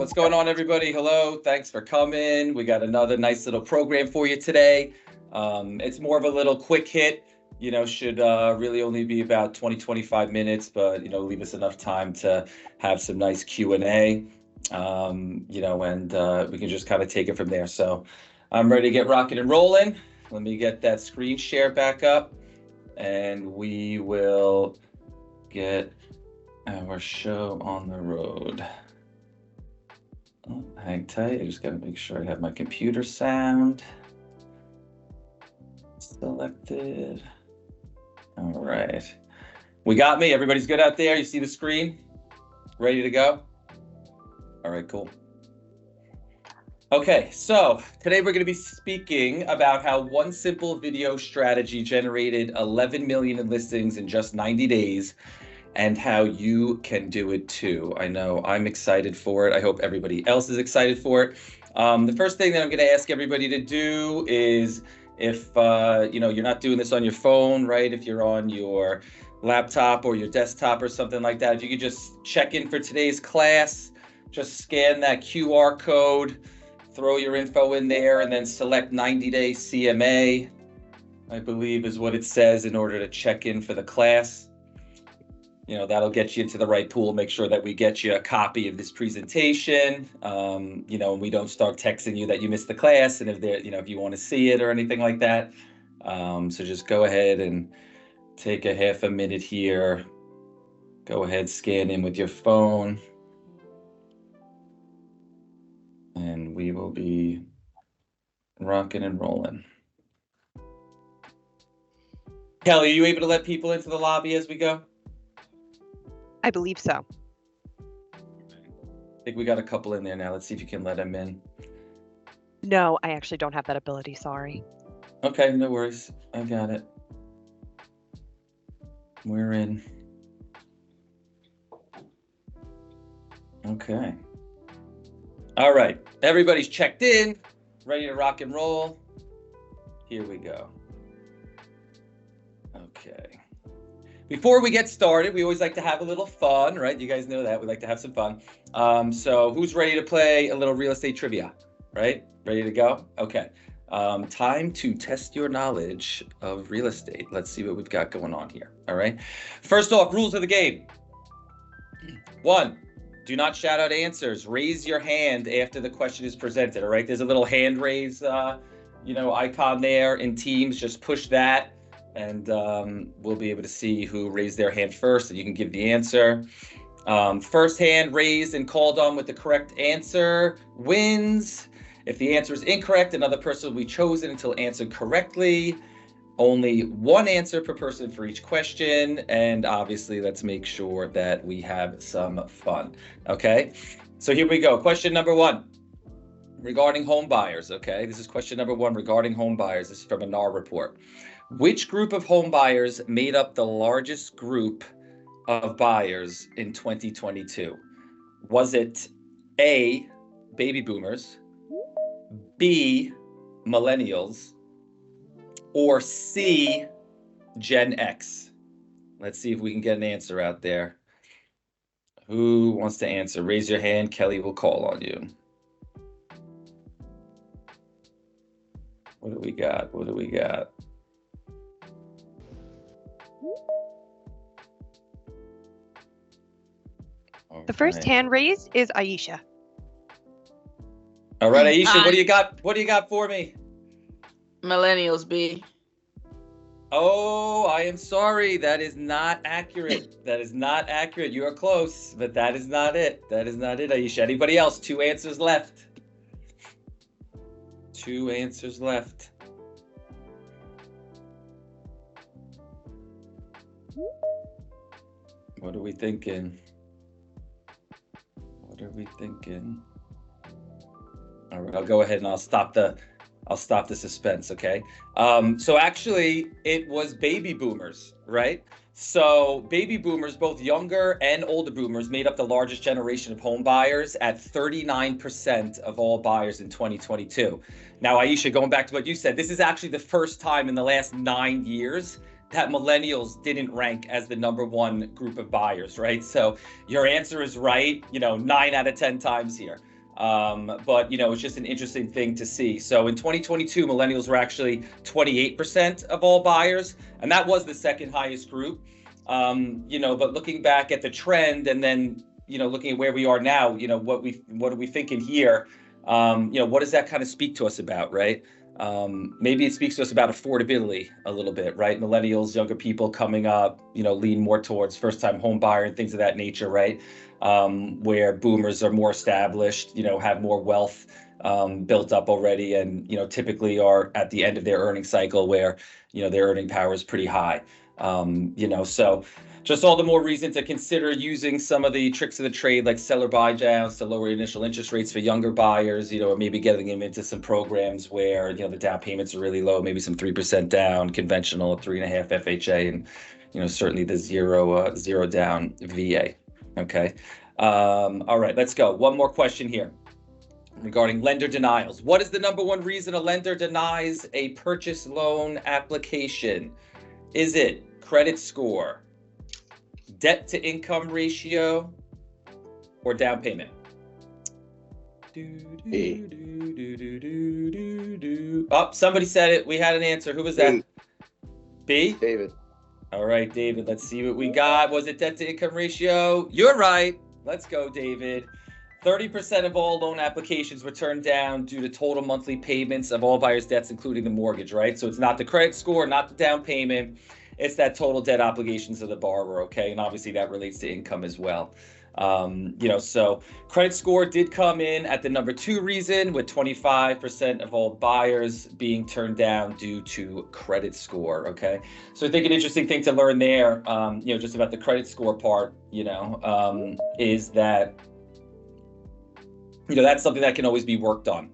What's going on, everybody? Hello, thanks for coming. We got another nice little program for you today. It's more of a little quick hit, should really only be about 20-25 minutes, but, leave us enough time to have some nice Q&A, and we can just kind of take it from there. So I'm ready to get rocking and rolling. Let me get that screen share back up, and we will get our show on the road. Oh, hang tight. I just got to make sure I have my computer sound selected. All right. We got me. Everybody's good out there? You see the screen? Ready to go? All right, cool. Okay, so today we're going to be speaking about how one simple video strategy generated 11 million in listings in just 90 days. And how you can do it too. I know I'm excited for it. I hope everybody else is excited for it. The first thing that I'm going to ask everybody to do is, if you're not doing this on your phone, right? If you're on your laptop or your desktop or something like that, if you could just check in for today's class, just scan that QR code, throw your info in there, and then select 90-day CMA, I believe is what it says, in order to check in for the class. That'll get you into the right pool. Make sure that we get you a copy of this presentation. And we don't start texting you that you missed the class, and if you want to see it or anything like that. So just go ahead and take a half a minute here. Go ahead, scan in with your phone, and we will be rocking and rolling. Kelly, are you able to let people into the lobby as we go? I believe so. I think we got a couple in there now. Let's see if you can let them in. No, I actually don't have that ability. Sorry. Okay, no worries. I got it. We're in. Okay. All right. Everybody's checked in, ready to rock and roll. Here we go. Okay. Before we get started, we always like to have a little fun, right? You guys know that. We like to have some fun. So who's ready to play a little real estate trivia, right? Ready to go? Okay. Time to test your knowledge of real estate. Let's see what we've got going on here, all right? First off, rules of the game. 1, do not shout out answers. Raise your hand after the question is presented, all right? There's a little hand raise, icon there in Teams. Just push that, and we'll be able to see who raised their hand first, and you can give the answer. First hand raised and called on with the correct answer wins. If the answer is incorrect, another person will be chosen until answered correctly. Only one answer per person for each question, and obviously let's make sure that we have some fun. Okay, so here we go. Question number 1 regarding home buyers. Okay, this is question number 1 regarding home buyers. This is from a NAR report. Which group of home buyers made up the largest group of buyers in 2022? Was it A, baby boomers, B, millennials, or C, Gen X? Let's see if we can get an answer out there. Who wants to answer? Raise your hand. Kelly will call on you. What do we got? What do we got? The first hand raised is Aisha. All right, Aisha, what do you got? What do you got for me? Millennials, B. Oh, I am sorry. That is not accurate. That is not accurate. You are close, but that is not it. That is not it, Aisha. Anybody else? 2 answers left. 2 answers left. What are we thinking? What are we thinking? All right, I'll go ahead and I'll stop the suspense, okay? So actually, it was baby boomers, right? So baby boomers, both younger and older boomers, made up the largest generation of home buyers at 39% of all buyers in 2022. Now, Aisha, going back to what you said, this is actually the first time in the last 9 years that millennials didn't rank as the #1 group of buyers, right? So your answer is right, 9 out of 10 times here. But, it's just an interesting thing to see. So in 2022, millennials were actually 28% of all buyers, and that was the second highest group. But looking back at the trend and then, looking at where we are now, what are we thinking here? What does that kind of speak to us about, right? Maybe it speaks to us about affordability a little bit, right? Millennials, younger people coming up, lean more towards first-time home buyer and things of that nature, right? Where boomers are more established, have more wealth built up already, and typically are at the end of their earning cycle where their earning power is pretty high. So just all the more reason to consider using some of the tricks of the trade, like seller buy downs to lower initial interest rates for younger buyers, or maybe getting them into some programs where, the down payments are really low, maybe some 3% down, conventional 3.5 FHA, and, certainly the zero down VA. Okay. All right, let's go. One more question here regarding lender denials. What is the number one reason a lender denies a purchase loan application? Is it credit score, debt to income ratio, or down payment? Oh, somebody said it. We had an answer. Who was that? B? David. All right, David, let's see what we got. Was it debt to income ratio? You're right. Let's go, David. 30% of all loan applications were turned down due to total monthly payments of all buyers' debts, including the mortgage, right? So it's not the credit score, not the down payment. It's that total debt obligations of the borrower, okay? And obviously that relates to income as well. So credit score did come in at the number 2 reason, with 25% of all buyers being turned down due to credit score, okay? So I think an interesting thing to learn there, just about the credit score part, is that, that's something that can always be worked on,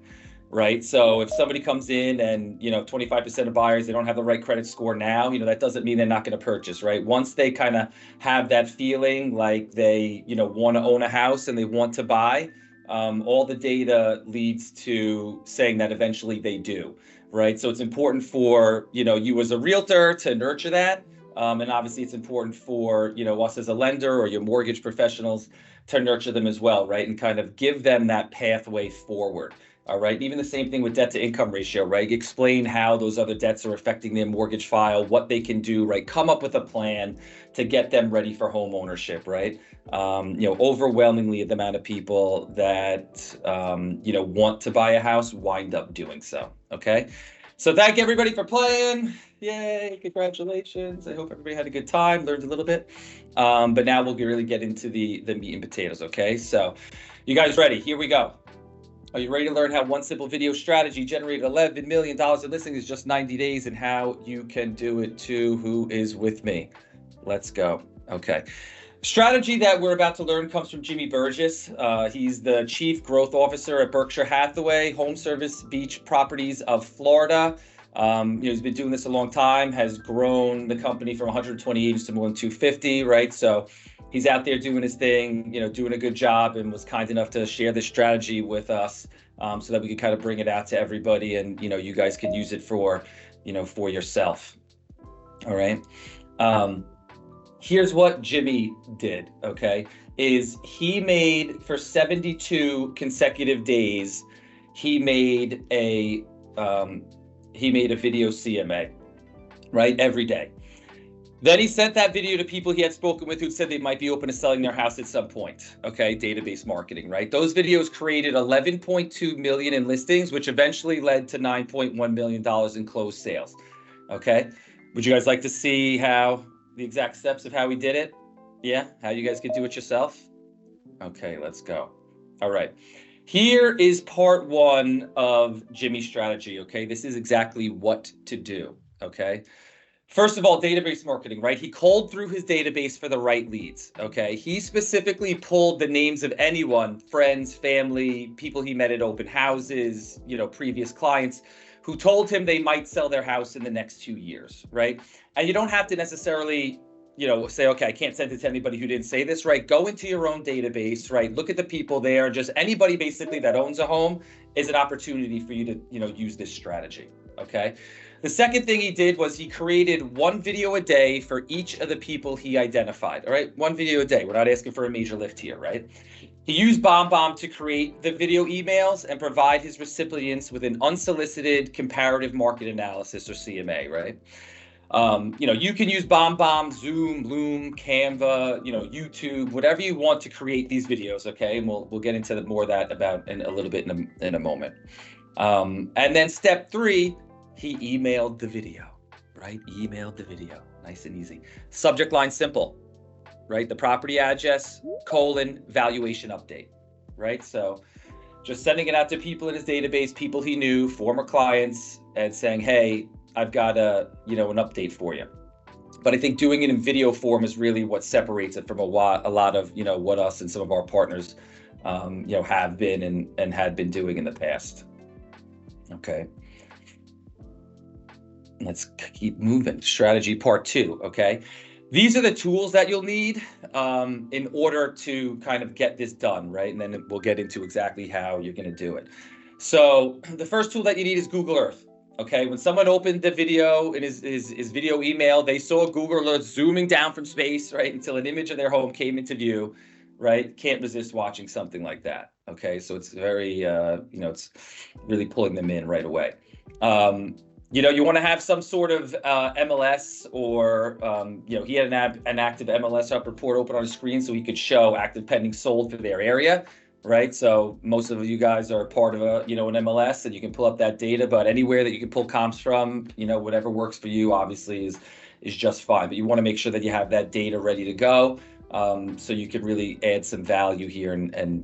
right? So if somebody comes in and, 25% of buyers, they don't have the right credit score now, that doesn't mean they're not going to purchase, right? Once they kind of have that feeling like they, want to own a house and they want to buy, all the data leads to saying that eventually they do, right? So it's important for, you as a realtor to nurture that. And obviously it's important for, us as a lender or your mortgage professionals to nurture them as well, right? And kind of give them that pathway forward. All right. Even the same thing with debt to income ratio, right? Explain how those other debts are affecting their mortgage file, what they can do, right? Come up with a plan to get them ready for home ownership, right? Overwhelmingly the amount of people that, want to buy a house wind up doing so. Okay. So thank everybody for playing. Yay. Congratulations. I hope everybody had a good time, learned a little bit. But now we'll really get into the meat and potatoes. Okay. So you guys ready? Here we go. Are you ready to learn how one simple video strategy generated $11 million in listings in just 90 days and how you can do it too? Who is with me? Let's go. Okay. Strategy that we're about to learn comes from Jimmy Burgess. He's the Chief Growth Officer at Berkshire Hathaway Home Service Beach Properties of Florida. He's been doing this a long time, has grown the company from 120 agents to more than 250, right? So he's out there doing his thing, doing a good job, and was kind enough to share this strategy with us so that we could kind of bring it out to everybody, and, you guys can use it for, for yourself. All right. Here's what Jimmy did, okay, is he made, for 72 consecutive days, he made a video CMA, right, every day. Then he sent that video to people he had spoken with who said they might be open to selling their house at some point. Okay, database marketing, right? Those videos created 11.2 million in listings, which eventually led to $9.1 million in closed sales. Okay, would you guys like to see how the exact steps of how he did it? Yeah, how you guys could do it yourself? Okay, let's go. All right. Here is part 1 of Jimmy's strategy. Okay, this is exactly what to do. Okay. First of all, database marketing, right? He called through his database for the right leads, okay? He specifically pulled the names of anyone, friends, family, people he met at open houses, previous clients who told him they might sell their house in the next 2 years, right? And you don't have to necessarily, say, okay, I can't send it to anybody who didn't say this, right? Go into your own database, right? Look at the people there. Just anybody basically that owns a home is an opportunity for you to, use this strategy, okay? The second thing he did was he created one video a day for each of the people he identified. All right, one video a day. We're not asking for a major lift here, right? He used BombBomb to create the video emails and provide his recipients with an unsolicited comparative market analysis, or CMA, right? You can use BombBomb, Zoom, Loom, Canva, YouTube, whatever you want to create these videos, okay? And we'll get into more of that about in a little bit in a moment. And then step 3, he emailed the video, right? Emailed the video, nice and easy. Subject line simple, right? The property address, valuation update, right? So just sending it out to people in his database, people he knew, former clients, and saying, hey, I've got an update for you. But I think doing it in video form is really what separates it from a lot of, what us and some of our partners, have been and had been doing in the past. Okay. Let's keep moving. Strategy part 2. Okay. These are the tools that you'll need in order to kind of get this done, right? And then we'll get into exactly how you're going to do it. So the first tool that you need is Google Earth. Okay, when someone opened the video in his video email, they saw Google Earth zooming down from space, right, until an image of their home came into view, right? Can't resist watching something like that. Okay, so it's very, it's really pulling them in right away. You want to have some sort of MLS or, he had an active MLS report open on his screen so he could show active pending sold for their area. Right. So most of you guys are part of an MLS, and you can pull up that data, but anywhere that you can pull comps from, whatever works for you, obviously is just fine. But you want to make sure that you have that data ready to go, so you can really add some value here and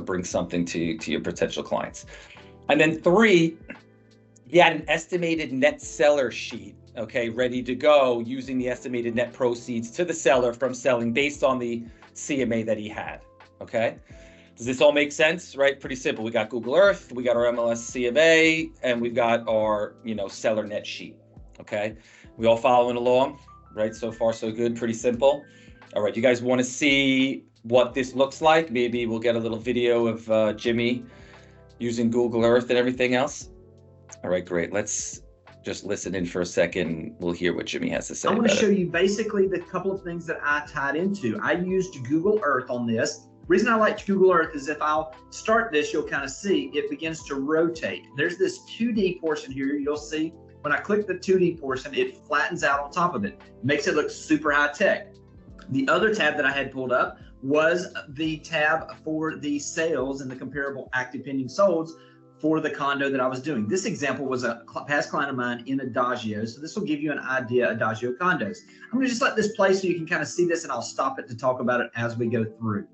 bring something to your potential clients. And then 3, he had an estimated net seller sheet, okay, ready to go, using the estimated net proceeds to the seller from selling based on the CMA that he had. Okay. Does this all make sense, right? Pretty simple. We got Google Earth, we got our MLS CMA, and we've got our, seller net sheet, okay? We all following along, right? So far, so good, pretty simple. All right, you guys want to see what this looks like? Maybe we'll get a little video of Jimmy using Google Earth and everything else. All right, great. Let's just listen in for a second. We'll hear what Jimmy has to say. I want to show you basically the couple of things that I tied into. I used Google Earth on this. Reason I like Google Earth is if I'll start this, you'll kind of see it begins to rotate. There's this 2D portion here. You'll see when I click the 2D portion, it flattens out on top of it. Makes it look super high tech. The other tab that I had pulled up was the tab for the sales and the comparable active pending solds for the condo that I was doing. This example was a past client of mine in Adagio. So this will give you an idea of Adagio condos. I'm gonna just let this play so you can kind of see this, and I'll stop it to talk about it as we go through.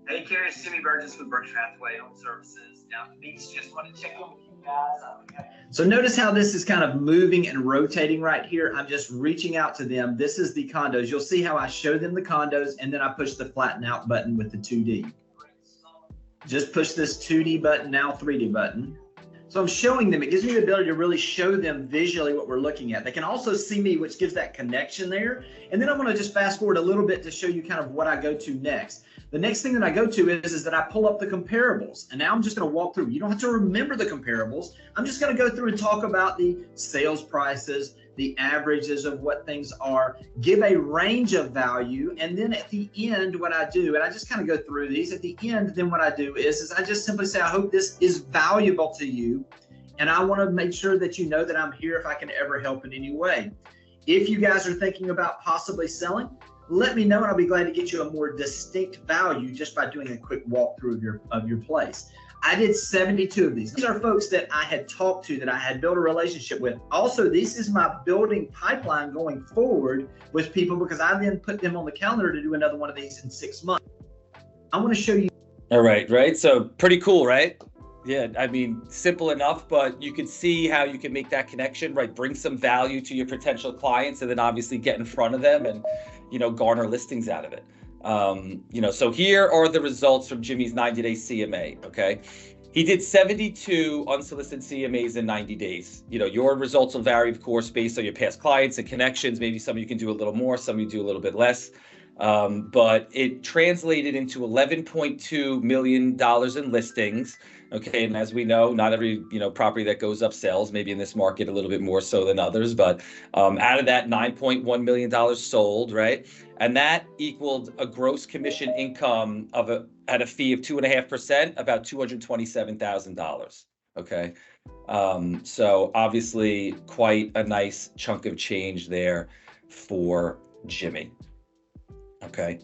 Hey, Carrie, it's Jimmy Burgess with Berkshire Hathaway Home Services down the beach. Just want to check in with you guys. So notice how this is kind of moving and rotating right here. I'm just reaching out to them. This is the condos. You'll see how I show them the condos, and then I push the flatten out button with the 2D. Just push this 2D button, now 3D button. So I'm showing them. It gives me the ability to really show them visually what we're looking at. They can also see me, which gives that connection there. And then I'm going to just fast forward a little bit to show you kind of what I go to next. The next thing that I go to is that I pull up the comparables. And now I'm just going to walk through. You don't have to remember the comparables. I'm just going to go through and talk about the sales prices, the averages of what things are, give a range of value. And then at the end, what I do, and I just kind of go through these at the end, then what I do is I just simply say, I hope this is valuable to you. And I want to make sure that you know that I'm here if I can ever help in any way. If you guys are thinking about possibly selling, let me know, and I'll be glad to get you a more distinct value just by doing a quick walkthrough of your place. I did 72 of these. These are folks that I had talked to, that I had built a relationship with. Also, this is my building pipeline going forward with people, because I then put them on the calendar to do another one of these in 6 months. I want to show you. All right, right. So pretty cool, right? Yeah, I mean, simple enough, but you can see how you can make that connection, right? Bring some value to your potential clients, and then obviously get in front of them and, garner listings out of it. So here are the results from Jimmy's 90-day CMA, okay? He did 72 unsolicited CMAs in 90 days. Your results will vary, of course, based on your past clients and connections. Maybe some of you can do a little more, some of you do a little bit less. But it translated into $11.2 million in listings. Okay, and as we know, not every property that goes up sells. Maybe in this market a little bit more so than others, but out of that, $9.1 million sold, right? And that equaled a gross commission income at a fee of 2.5%, about $227,000. Okay, so obviously quite a nice chunk of change there for Jimmy. Okay.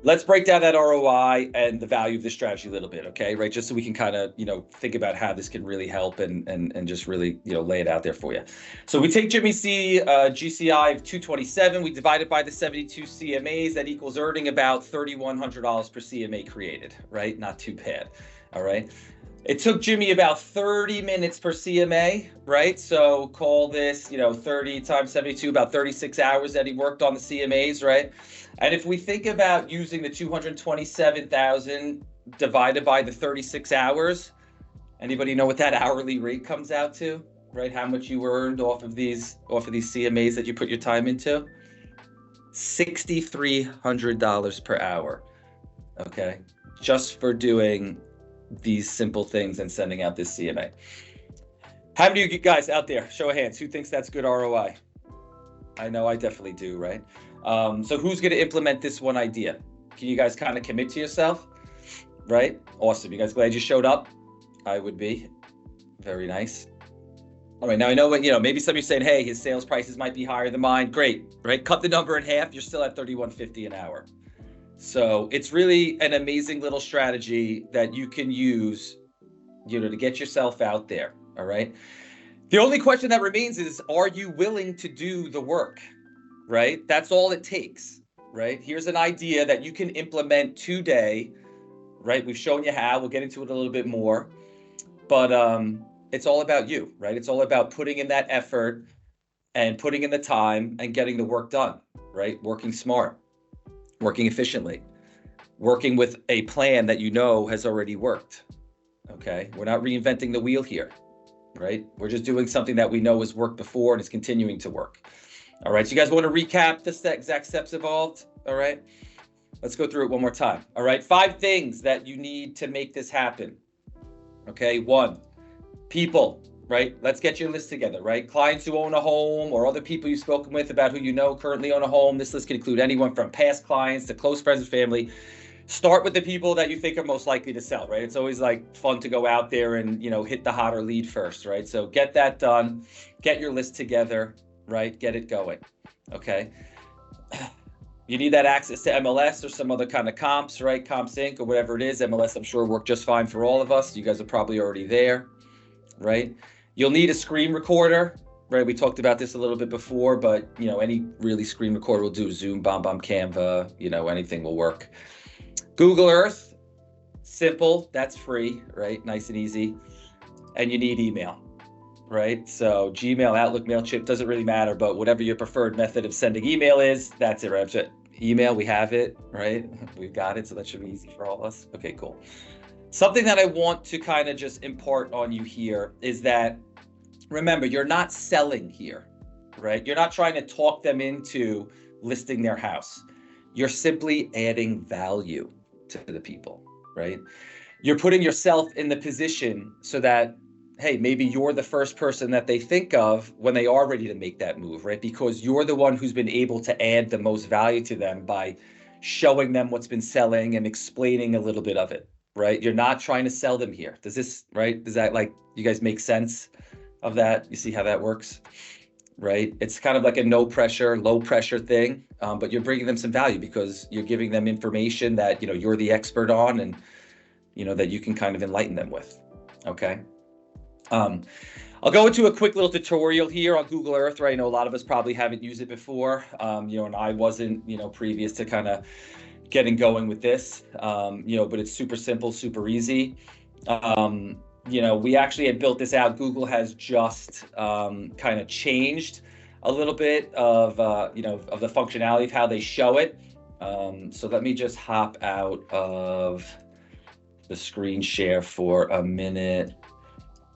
Let's break down that ROI and the value of this strategy a little bit, okay? Right, just so we can kind of, think about how this can really help and just really, lay it out there for you. So we take Jimmy C, GCI of 227, we divide it by the 72 CMAs, that equals earning about $3,100 per CMA created, right? Not too bad, all right? It took Jimmy about 30 minutes per CMA, right? So call this, 30 times 72, about 36 hours that he worked on the CMAs, right? And if we think about using the 227,000 divided by the 36 hours, anybody know what that hourly rate comes out to, right? How much you earned off of these CMAs that you put your time into? $6,300 per hour, okay? Just for doing these simple things and sending out this CMA. How many of you guys out there, show of hands, who thinks that's good ROI? I know I definitely do, right? So who's going to implement this one idea? Can you guys kind of commit to yourself? Right? Awesome. You guys glad you showed up? I would be. Very nice. All right. Now I know what, maybe some of you saying, hey, his sales prices might be higher than mine. Great, right? Cut the number in half. You're still at $3,150 an hour. So it's really an amazing little strategy that you can use, to get yourself out there. All right. The only question that remains is, are you willing to do the work? Right? That's all it takes. Right? Here's an idea that you can implement today. Right? We've shown you how. We'll get into it a little bit more. But it's all about you. Right? It's all about putting in that effort and putting in the time and getting the work done. Right? Working smart. Working efficiently, working with a plan that has already worked, okay? We're not reinventing the wheel here, right? We're just doing something that we know has worked before and is continuing to work. All right, so you guys want to recap the exact steps involved? All right, let's go through it one more time. All right, 5 things that you need to make this happen. Okay, 1, people. Right? Let's get your list together, right? Clients who own a home or other people you've spoken with about who currently own a home. This list can include anyone from past clients to close friends and family. Start with the people that you think are most likely to sell, right? It's always like fun to go out there and, hit the hotter lead first, right? So get that done, get your list together, right? Get it going, okay? You need that access to MLS or some other kind of comps, right? CompSync or whatever it is. MLS, I'm sure, worked just fine for all of us. You guys are probably already there, right? You'll need a screen recorder, right? We talked about this a little bit before, but any really screen recorder will do. Zoom, BombBomb, Canva, anything will work. Google Earth, simple, that's free, right? Nice and easy. And you need email, right? So Gmail, Outlook, MailChimp, doesn't really matter, but whatever your preferred method of sending email is, that's it, right? So email, we have it, right? We've got it, so that should be easy for all of us. Okay, cool. Something that I want to kind of just impart on you here is that, remember, you're not selling here, right? You're not trying to talk them into listing their house. You're simply adding value to the people, right? You're putting yourself in the position so that, hey, maybe you're the first person that they think of when they are ready to make that move, right? Because you're the one who's been able to add the most value to them by showing them what's been selling and explaining a little bit of it. Right? You're not trying to sell them here. Does that you guys make sense of that? You see how that works, right? It's kind of like a no pressure, low pressure thing, but you're bringing them some value because you're giving them information that, you're the expert on and, that you can kind of enlighten them with, okay? I'll go into a quick little tutorial here on Google Earth, right? I know a lot of us probably haven't used it before, and I wasn't, previous to kind of getting going with this, but it's super simple, super easy. We actually had built this out. Google has just kind of changed a little bit of, of the functionality of how they show it. So let me just hop out of the screen share for a minute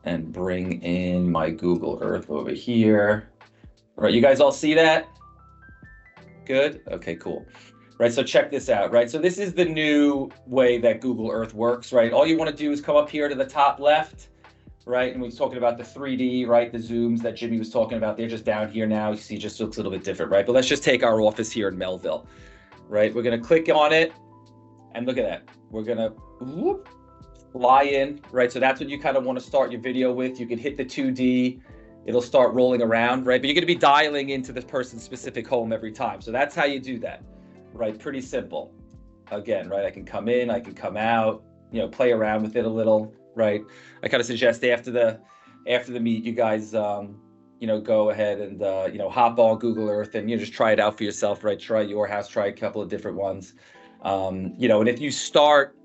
and bring in my Google Earth over here. All right, you guys all see that? Good? Okay, cool. Right, so check this out, right? So this is the new way that Google Earth works, right? All you want to do is come up here to the top left, right? And we was talking about the 3D, right? The zooms that Jimmy was talking about, they're just down here now. You see, it just looks a little bit different, right? But let's just take our office here in Melville, right? We're going to click on it, and look at that. We're going to fly in, right? So that's what you kind of want to start your video with. You can hit the 2D. It'll start rolling around, right? But you're going to be dialing into this person's specific home every time. So that's how you do that, right? Pretty simple. Again, right? I can come in, I can come out, you know, play around with it a little, right? I kind of suggest after the meet, you guys, you know, go ahead and, you know, hop on Google Earth and, you know, just try it out for yourself, right? Try your house, try a couple of different ones. You know, and if you start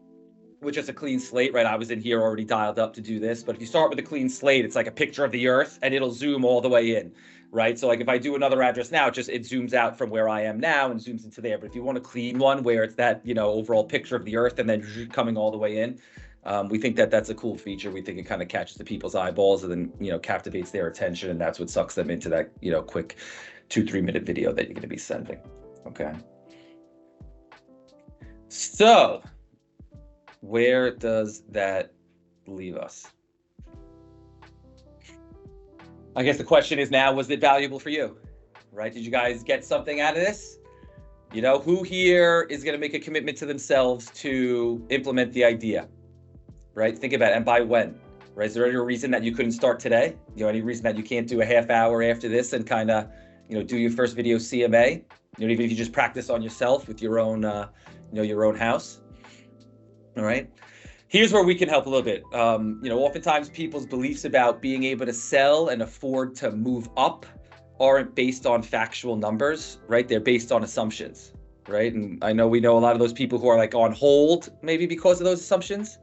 with just a clean slate, right? I was in here already dialed up to do this, but if you start with a clean slate, it's like a picture of the Earth and it'll zoom all the way in, right? So like if I do another address now, it zooms out from where I am now and zooms into there. But if you want a clean one where it's that, you know, overall picture of the Earth and then coming all the way in, we think that that's a cool feature. We think it kind of catches the people's eyeballs and then, you know, captivates their attention. And that's what sucks them into that, you know, quick 2-3 minute video that you're going to be sending. Okay. So where does that leave us? I guess the question is now, was it valuable for you? Right? Did you guys get something out of this? You know, who here is going to make a commitment to themselves to implement the idea? Right? Think about it. And by when? Right? Is there any reason that you couldn't start today? You know, any reason that you can't do a half hour after this and kind of, you know, do your first video CMA? You know, even if you just practice on yourself with your own, you know, your own house. All right. Here's where we can help a little bit. You know, oftentimes people's beliefs about being able to sell and afford to move up aren't based on factual numbers, right? They're based on assumptions, right? And I know we know a lot of those people who are like on hold, maybe because of those assumptions.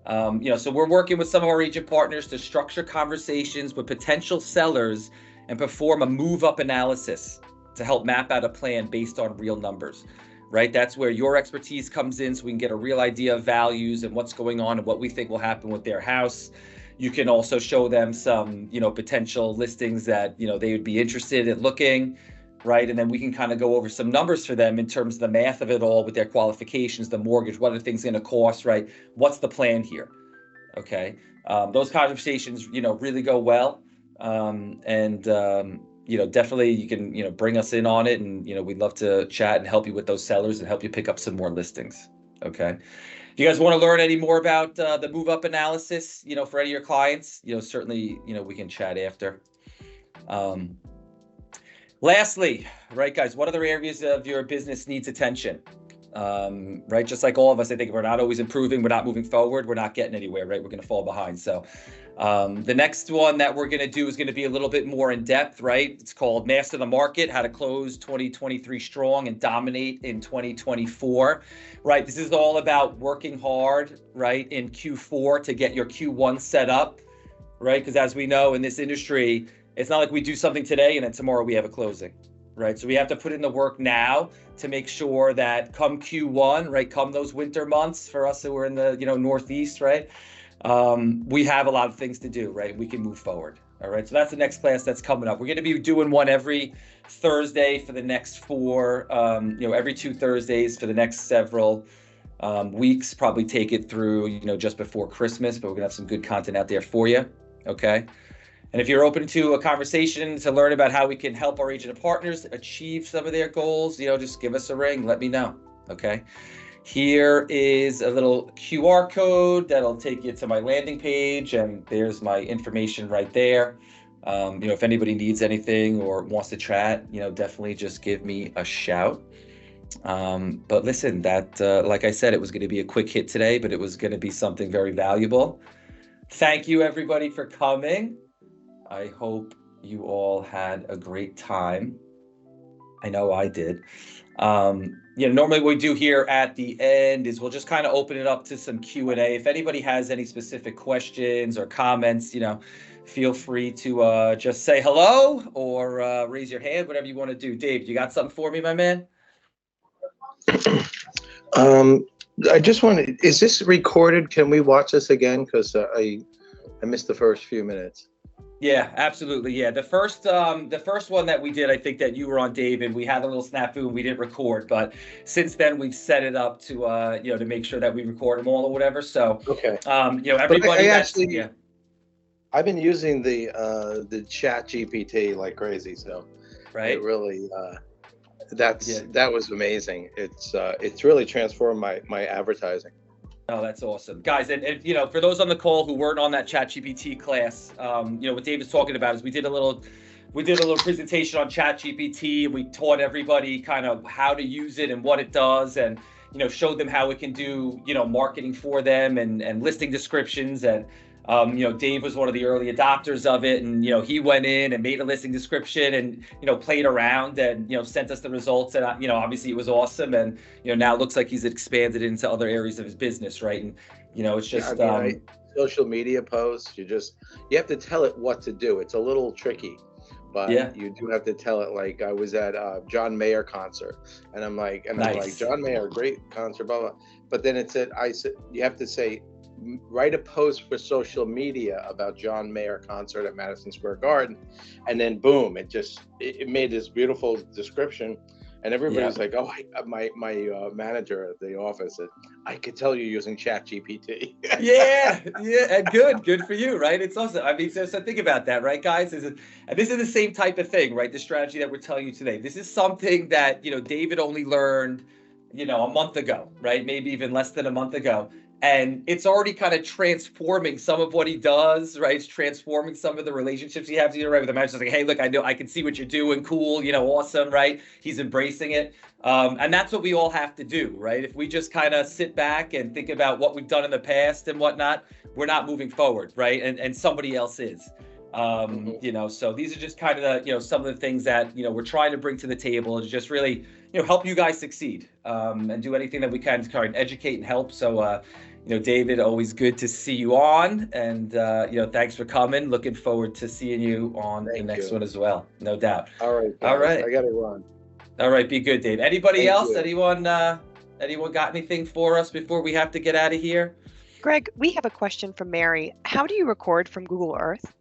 You know, so we're working with some of our agent partners to structure conversations with potential sellers and perform a move up analysis to help map out a plan based on real numbers. Right? That's where your expertise comes in, so we can get a real idea of values and what's going on and what we think will happen with their house. You can also show them some, you know, potential listings that, you know, they would be interested in looking, right? And then we can kind of go over some numbers for them in terms of the math of it all with their qualifications, the mortgage, what are things going to cost, right? What's the plan here? Okay. Those conversations, you know, really go well. You know, definitely you can, you know, bring us in on it and, you know, we'd love to chat and help you with those sellers and help you pick up some more listings. Okay. If you guys want to learn any more about the move up analysis, you know, for any of your clients, you know, certainly, you know, we can chat after. Lastly, right, guys, what other areas of your business needs attention? Right, just like all of us, I think if we're not always improving, we're not moving forward, we're not getting anywhere, right? We're going to fall behind. So the next one that we're going to do is going to be a little bit more in depth, right? It's called Master the Market, how to close 2023 strong and dominate in 2024, right? This is all about working hard, right, in Q4 to get your Q1 set up, right? Because as we know in this industry, it's not like we do something today and then tomorrow we have a closing. Right, so we have to put in the work now to make sure that come Q1, right, come those winter months for us who are in the, you know, Northeast, right, we have a lot of things to do, right? We can move forward. All right, so that's the next class that's coming up. We're going to be doing one every Thursday for the next 4, you know, every 2 Thursdays for the next several weeks. Probably take it through, you know, just before Christmas, but we're gonna have some good content out there for you. Okay. And if you're open to a conversation to learn about how we can help our agent partners achieve some of their goals, you know, just give us a ring. Let me know. Okay. Here is a little QR code that'll take you to my landing page, and there's my information right there. You know, if anybody needs anything or wants to chat, you know, definitely just give me a shout. But listen, that, like I said, it was going to be a quick hit today, but it was going to be something very valuable. Thank you, everybody, for coming. I hope you all had a great time. I know I did. You know, normally what we do here at the end is we'll just kind of open it up to some Q&A. If anybody has any specific questions or comments, you know, feel free to just say hello or raise your hand, whatever you want to do. Dave, you got something for me, my man? I just wanted, is this recorded? Can we watch this again? Because I missed the first few minutes. Yeah, absolutely. Yeah, the first one that we did, I think that you were on, David. We had a little snafu and we didn't record, but since then we've set it up to to make sure that we record them all or whatever. So Okay. everybody that's actually, yeah, I've been using the Chat GPT like crazy, so right. it really Yeah. that was amazing. It's really transformed my advertising. Oh, that's awesome, guys. And for those on the call who weren't on that ChatGPT class, what David's talking about is we did a little presentation on ChatGPT. We taught everybody kind of how to use it and what it does, and showed them how it can do marketing for them and listing descriptions. And Dave was one of the early adopters of it, and he went in and made a listing description and played around and sent us the results, and obviously it was awesome, and now it looks like he's expanded into other areas of his business, right? And it's just social media posts, you have to tell it what to do. It's a little tricky, but yeah, you do have to tell it. Like I was at John Mayer concert, and I'm like John Mayer, great concert, blah blah. But then I said you have to say, write a post for social media about John Mayer concert at Madison Square Garden, and then boom, it made this beautiful description, and everybody's like, oh, my manager at the office said, I could tell you're using Chat GPT. yeah, and good for you, right? It's awesome. I mean, so think about that, right, guys? And this is the same type of thing, right? The strategy that we're telling you today. This is something that David only learned a month ago, right? Maybe even less than a month ago. And it's already kind of transforming some of what he does, right? It's transforming some of the relationships he has, right? With the manager, like, hey, look, I can see what you're doing, cool, awesome, right? He's embracing it. And that's what we all have to do, right? If we just kind of sit back and think about what we've done in the past and whatnot, we're not moving forward, right? And somebody else is. So these are just kind of some of the things that we're trying to bring to the table, to just really help you guys succeed, and do anything that we can to kind of educate and help. So David, always good to see you on, and thanks for coming. Looking forward to seeing you on the next one as well, no doubt. All right, guys, all right, I gotta run. All right, be good, Dave. Anybody else? You. Anyone got anything for us before we have to get out of here? Greg, we have a question from Mary. How do you record from Google Earth?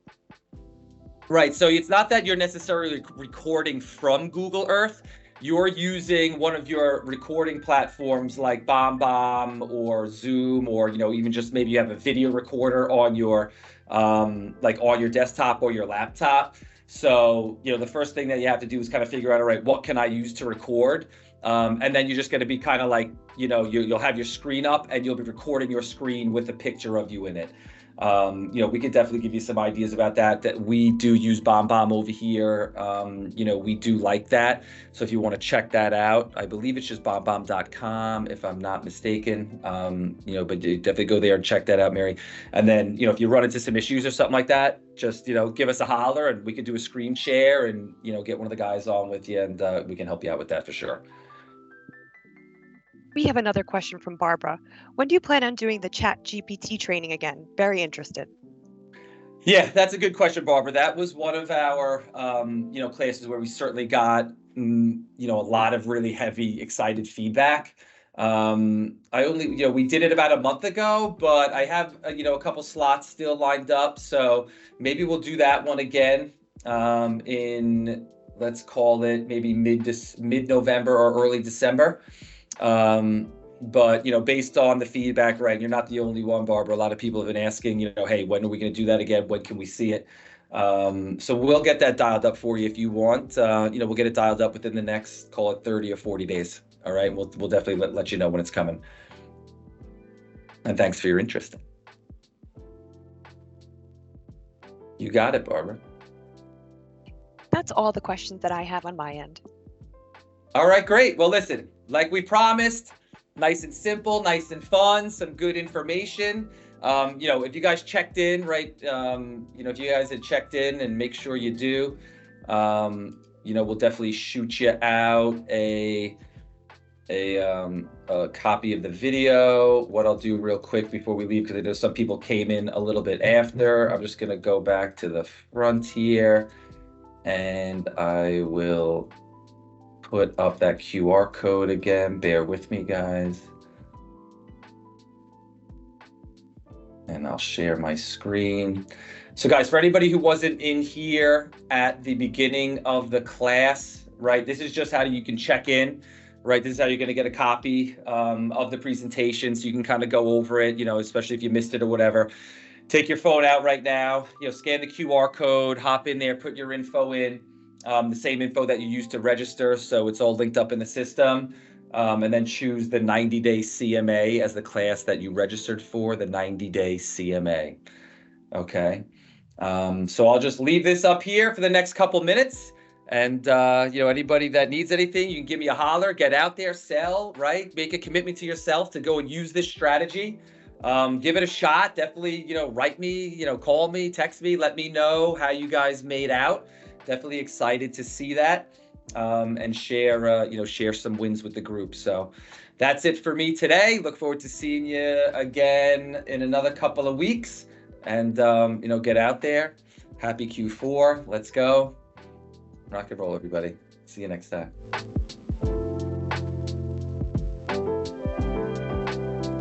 Right, so it's not that you're necessarily recording from Google Earth. You're using one of your recording platforms like BombBomb or Zoom, or even just maybe you have a video recorder on your on your desktop or your laptop. So the first thing that you have to do is kind of figure out, all right, what can I use to record? And then you're just going to be kind of like you'll have your screen up and you'll be recording your screen with a picture of you in it. We could definitely give you some ideas about that we do use BombBomb over here. We do like that. So if you want to check that out, I believe it's just bombbomb.com if I'm not mistaken. But you definitely go there and check that out, Mary. And then, if you run into some issues or something like that, just, give us a holler and we can do a screen share and, get one of the guys on with you, and we can help you out with that for sure. We have another question from Barbara. When do you plan on doing the Chat GPT training again? Very interested. Yeah, that's a good question, Barbara. That was one of our, classes where we certainly got, a lot of really heavy, excited feedback. We did it about a month ago, but I have, a couple slots still lined up. So maybe we'll do that one again in, let's call it maybe mid-November or early December. But based on the feedback, right, you're not the only one, Barbara. A lot of people have been asking, hey, when are we going to do that again? When can we see it? So we'll get that dialed up for you if you want. We'll get it dialed up within the next, call it 30 or 40 days. All right, we'll definitely let you know when it's coming. And thanks for your interest. You got it, Barbara. That's all the questions that I have on my end. All right, great. Well, listen, like we promised, nice and simple, nice and fun, some good information. If you guys checked in, right, if you guys had checked in, and make sure you do, we'll definitely shoot you out a copy of the video. What I'll do real quick before we leave, because I know some people came in a little bit after, I'm just going to go back to the front here, and I will put up that QR code again. Bear with me, guys. And I'll share my screen. So guys, for anybody who wasn't in here at the beginning of the class, right, this is just how you can check in, right? This is how you're going to get a copy of the presentation, so you can kind of go over it, you know, especially if you missed it or whatever. Take your phone out right now, you know, scan the QR code, hop in there, put your info in, the same info that you used to register, so it's all linked up in the system. And then choose the 90-day CMA as the class that you registered for, the 90-day CMA. Okay. So I'll just leave this up here for the next couple minutes. And, you know, anybody that needs anything, you can give me a holler, get out there, sell, right? Make a commitment to yourself to go and use this strategy. Give it a shot. Definitely, you know, write me, you know, call me, text me, let me know how you guys made out. Definitely excited to see that. And share, you know, share some wins with the group. So that's it for me today. Look forward to seeing you again in another couple of weeks. And, you know, get out there. Happy Q4. Let's go. Rock and roll, everybody. See you next time.